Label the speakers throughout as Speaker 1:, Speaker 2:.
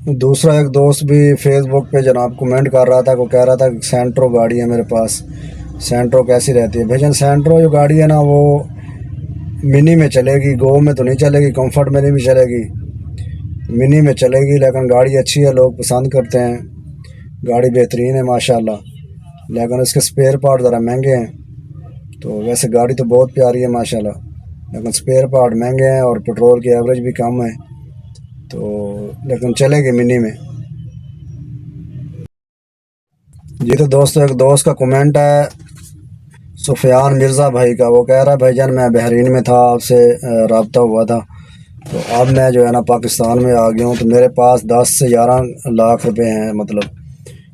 Speaker 1: دوسرا ایک دوست بھی فیس بک پہ جناب کمنٹ کر رہا تھا، کو کہہ رہا تھا کہ سینٹرو گاڑی ہے میرے پاس، سینٹرو کیسی رہتی ہے؟ بھائی جان سینٹرو جو گاڑی ہے نا وہ منی میں چلے گی، گو میں تو نہیں چلے گی، کمفرٹ میں نہیں بھی چلے گی، منی میں چلے گی، لیکن گاڑی اچھی ہے، لوگ پسند کرتے ہیں، گاڑی بہترین ہے ماشاءاللہ، لیکن اس کے سپیئر پارٹ ذرا مہنگے ہیں۔ تو ویسے گاڑی تو بہت پیاری ہے ماشاءاللہ، لیکن سپیئر پارٹ مہنگے ہیں اور پیٹرول کی ایوریج بھی کم ہے، تو لیکن چلے گی منی میں۔ جی تو دوستو ایک دوست کا کمنٹ ہے سفیان مرزا بھائی کا، وہ کہہ رہا ہے بھائی جان میں بحرین میں تھا، آپ سے رابطہ ہوا تھا، تو اب میں جو ہے نا پاکستان میں آ گیا ہوں، تو میرے پاس 10 سے 11 لاکھ روپے ہیں مطلب،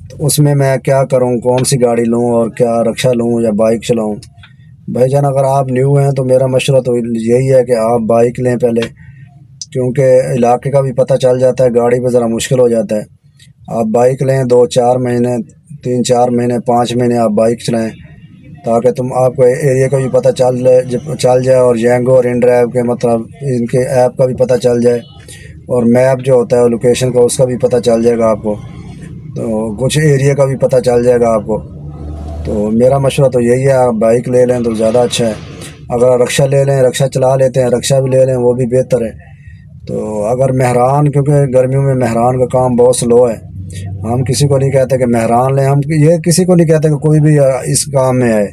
Speaker 1: تو اس میں کیا کروں، کون سی گاڑی لوں اور کیا رکشہ لوں یا بائک چلاؤں؟ بھائی جان اگر آپ نیو ہیں تو میرا مشورہ تو یہی ہے کہ آپ بائک لیں پہلے، کیونکہ علاقے کا بھی پتہ چل جاتا ہے، گاڑی پہ ذرا مشکل ہو جاتا ہے۔ آپ بائک لیں، 2-4 مہینے 3-4 مہینے 5 مہینے آپ بائک چلائیں، تاکہ آپ کو ایریا کا بھی پتہ چل جائے اور جینگو اور ان ڈرائیو کے مطلب ان کے ایپ کا بھی پتہ چل جائے، اور میپ جو ہوتا ہے لوکیشن کا اس کا بھی پتہ چل جائے گا آپ کو، تو کچھ ایریا کا بھی پتہ چل جائے گا آپ کو۔ تو میرا مشورہ تو یہی ہے، آپ بائک لے لیں تو زیادہ اچھا ہے، اگر رکشہ لے لیں، رکشہ چلا لیتے ہیں، رکشہ بھی لے لیں وہ بھی بہتر ہے۔ تو اگر مہران، کیونکہ گرمیوں میں مہران کا کام بہت سلو ہے، ہم کسی کو نہیں کہتے کہ مہران لیں، ہم یہ کسی کو نہیں کہتے کہ کوئی بھی اس کام میں آئے،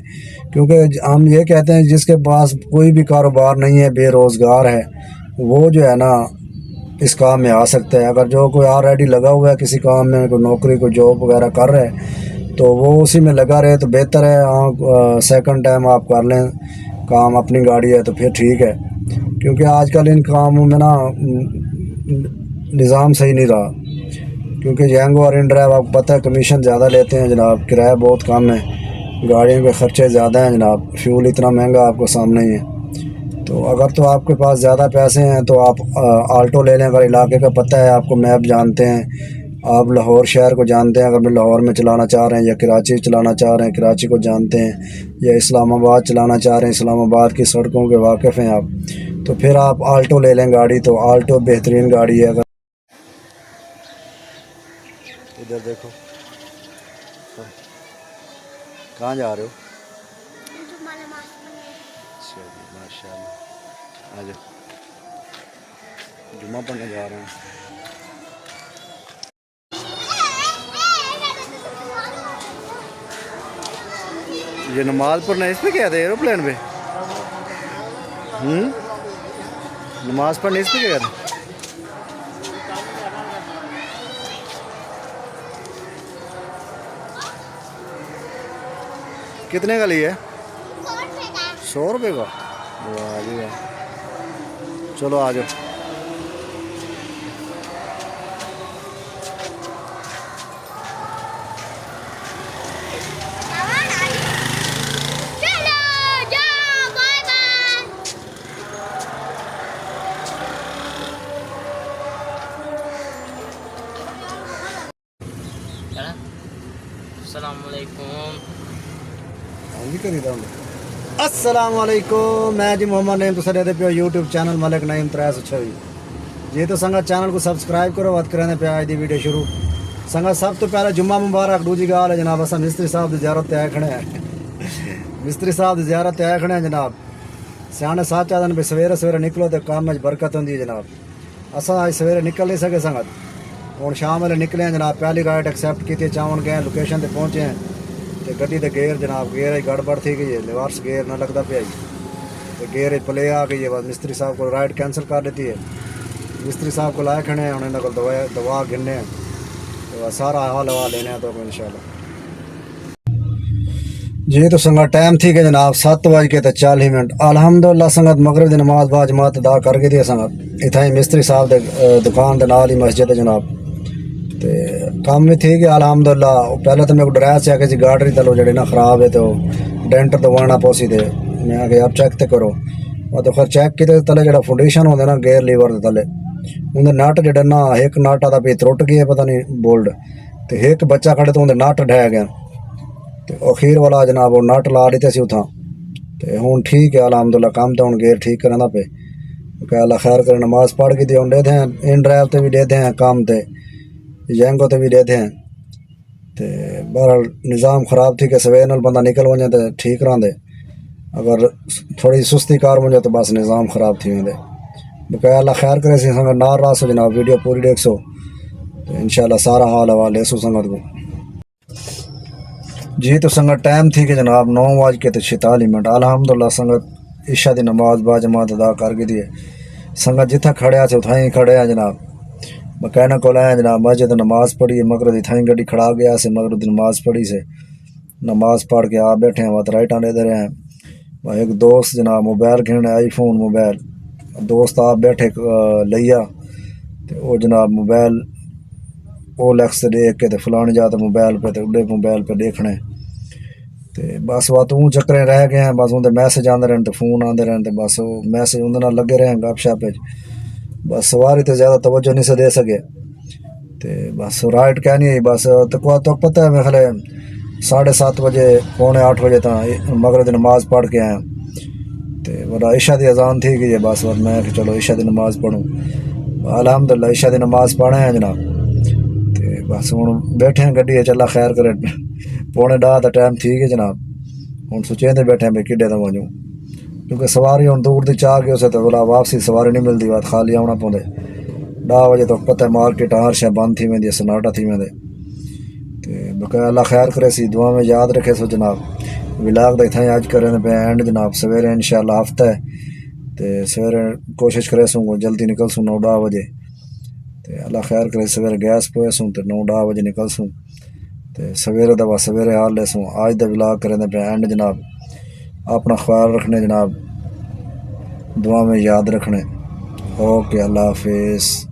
Speaker 1: کیونکہ ہم یہ کہتے ہیں جس کے پاس کوئی بھی کاروبار نہیں ہے، بے روزگار ہے، وہ جو ہے نا اس کام میں آ سکتا ہے۔ اگر جو کوئی آلریڈی لگا ہوا ہے کسی کام میں، کوئی نوکری کوئی جاب وغیرہ کر رہے تو وہ اسی میں لگا رہے تو بہتر ہے۔ سیکنڈ ٹائم آپ کر لیں کام، اپنی گاڑی ہے تو پھر ٹھیک ہے، کیونکہ آج کل ان کاموں میں نا نظام صحیح نہیں رہا، کیونکہ جینگو اور ان ڈرائیو آپ کو پتہ ہے کمیشن زیادہ لیتے ہیں جناب، کرایہ بہت کم ہے، گاڑیوں کے خرچے زیادہ ہیں جناب، فیول اتنا مہنگا آپ کو سامنے ہی ہے۔ تو اگر تو آپ کے پاس زیادہ پیسے ہیں تو آپ آلٹو لے لیں، اگر علاقے کا پتہ ہے آپ کو، میپ جانتے ہیں، آپ لاہور شہر کو جانتے ہیں، اگر میں لاہور میں چلانا چاہ رہے ہیں یا کراچی چلانا چاہ رہے ہیں، کراچی کو جانتے ہیں، یا اسلام آباد چلانا چاہ رہے ہیں، اسلام آباد کی سڑکوں کے واقف ہیں آپ، تو پھر آپ آلٹو لے لیں گاڑی، تو آلٹو بہترین گاڑی ہے۔ اگر ادھر دیکھو کہاں جا رہے ہو؟ اچھا جی ماشاء اللہ، آ جاؤ، جمعہ پڑھنے جا رہے ہیں۔ یہ نماز پڑھنا اس پہ کیا تھا، ایروپلین پہ؟ نماز پڑھنے اس پہ کیا تھا؟ کتنے کا لیا ہے؟ 100 روپے کا؟ واہ جی واہ، چلو آ جاؤ۔
Speaker 2: السلام علیکم۔
Speaker 1: السلام علیکم، میں جی محمد نعیم، تو سر پیو یوٹیوب چینل ملک نعیم 326 جی، تو سنگت چینل کو سبسکرائب کرو، وقت کرنے پہ آج دی ویڈیو شروع۔ سنگت سب تو پہلے جمعہ مبارک، دوجی گال ہے جناب، اصل مستری صاحب کی زیارت تے آئے کھڑے ہیں، مستری صاحب کی زیارت تے آئے کھڑے ہیں جناب، سیانے ساتھ چاہتے ہیں سویرے سویرے نکلو تو کام میں برکت ہوتی ہے جناب، اصل آج سویرے نکل نہیں سکے سنگت، ہوں شام والے نکلے ہیں جناب، پہلی رائڈ ایکسیپٹ کی، چاون گئے لوکیشن تے پہنچے ہیں، تو گڈی تے گیئر جناب، گیئر گڑبڑ تھی گئی ہے، ریورس گیئر نہ لگتا پیا، تو گیئر پلے آ گئی ہے، بس مستری صاحب کو رائڈ کینسل کر دیتی ہے، مستری صاحب کو لائے کھڑے ہیں، انہوں نے کو دوا گننے ہیں، تو سارا حال ہوا لینے ہیں تو انشاءاللہ جی۔ تو سنگت ٹائم تھی کہ جناب 7:40 الحمدللہ، سنگت مغرب دی نماز با جماعت ادا کر گئی تھی سنگت، اتنا ہی مستری صاحب دے دکان دے نال ہی مسجد ہے جناب، تے کام بھی تھی کہ الحمدللہ، پہلے تو میرے کو ڈرایا سے کہ گاڑی تلو جڑی نا خراب ہے تو ڈینٹر دوانا پوسی دے، میں کہ آپ چیک تے کرو، وہ تو خیر چیک کیتے تلے جڑا فاؤنڈیشن ہوتا نا گیئر لیور دے تلے اندر نٹ جڑا نا ایک نٹ آتا پہ ترٹ گیا پتہ نہیں بولڈ، تو ایک بچہ کھڑے تو اندر نٹ ڈھہ گیا، تو اخیر والا جناب وہ نٹ لا دیتے سی اتھاں، تو ہوں ٹھیک ہے الحمدللہ، کام تو ہوں گیئر ٹھیک کرنا پہ، کہ اللہ خیر کرے، نماز پڑھ کے دے ہوں دے دیں ان ڈرائیو تے بھی دے دیں کام تے، جائیں کو تو بھی دیتے ہیں تے بہرحال نظام خراب تھی کہ سویر نال بندہ نکل ونجے تو ٹھیک رہندے، اگر تھوڑی سستی کار ونجے تو بس نظام خراب تھی ویندے۔ بقایا اللہ خیر کرے سی سنگت نار راسو جناب، ویڈیو پوری دیکھ سو تو انشاءاللہ سارا حال حوال لے سو سنگت کو۔ جی تو سنگت ٹائم تھی کہ جناب 9:46 الحمدللہ سنگت عشاء دی نماز با جماعت ادا کر گئی ہے۔ سنگت جتھا کھڑیا سے اتھائیں کھڑے ہیں جناب، بکینہ کو لائیں جناب مسجد نماز پڑھی ہے، مغرب دی تھائیں گڈی کھڑا گیا سے مغرب دی نماز پڑھی سے، نماز پڑھ کے آپ بیٹھے ہیں وات رائٹاں دے دے رہے ہیں۔ ایک دوست جناب موبائل گھنے آئی فون موبائل، دوست آپ بیٹھے لیا تو وہ جناب موبائل او لیکس سے دیکھ کے تو فلانی جاتا موبائل پہ تو اڈے موبائل پہ دیکھنے تو بس وہ تو چکریں رہ گئے ہیں، بس اندر میسج آتے رہے تو فون آتے رہے تو بس وہ میسج اندر لگے رہے ہیں گپ شپ، بس سواری تو زیادہ توجہ نہیں سے دے سکے تو بس رائٹ کہنی ہے بس تو پتہ ہے میں خلے 7:30 بجے 7:45 بجے تک مغرب دی نماز پڑھ کے آیا تو بڑا عشاء دی اذان تھی کہ بس میں کہ چلو عشاء دی نماز پڑھوں، الحمدللہ عشاء دی نماز پڑھے ہیں جناب تو بس ہوں بیٹھے ہیں گڈی چلا خیر کرے 9:45 دا ٹائم تھی کہ جناب ہوں سوچیں دے بیٹھے ہیں بھائی کڈے دا وجوں، کیونکہ سواری ہوں دور دی چاہ گئے اسے تو بلا واپسی سواری نہیں ملتی، بات خالی آنا پوندے 10 بجے تو پتہ ہے مارکیٹ ہر شے بند تھی ویندی سناٹا تھی ویندے تو بقایا اللہ خیر کرے سی دعا میں یاد رکھے سو جناب۔ ولاگ دا اتھائیں اج کریں پہ اینڈ جناب سویرے انشاءاللہ ہفتہ ہے تو سویرے کوشش کرے سوں جلدی نکل سوں 9:10 بجے تو اللہ خیر کرے سویرے گیس پوئے سوں تو 9:10 بجے نکل سوں تو سویرے دا بس سویرے حال لے سوں۔ آج دا ولاگ کریں پہ اینڈ جناب، اپنا خیال رکھنے جناب، دعا میں یاد رکھنے۔ اوکے اللہ حافظ۔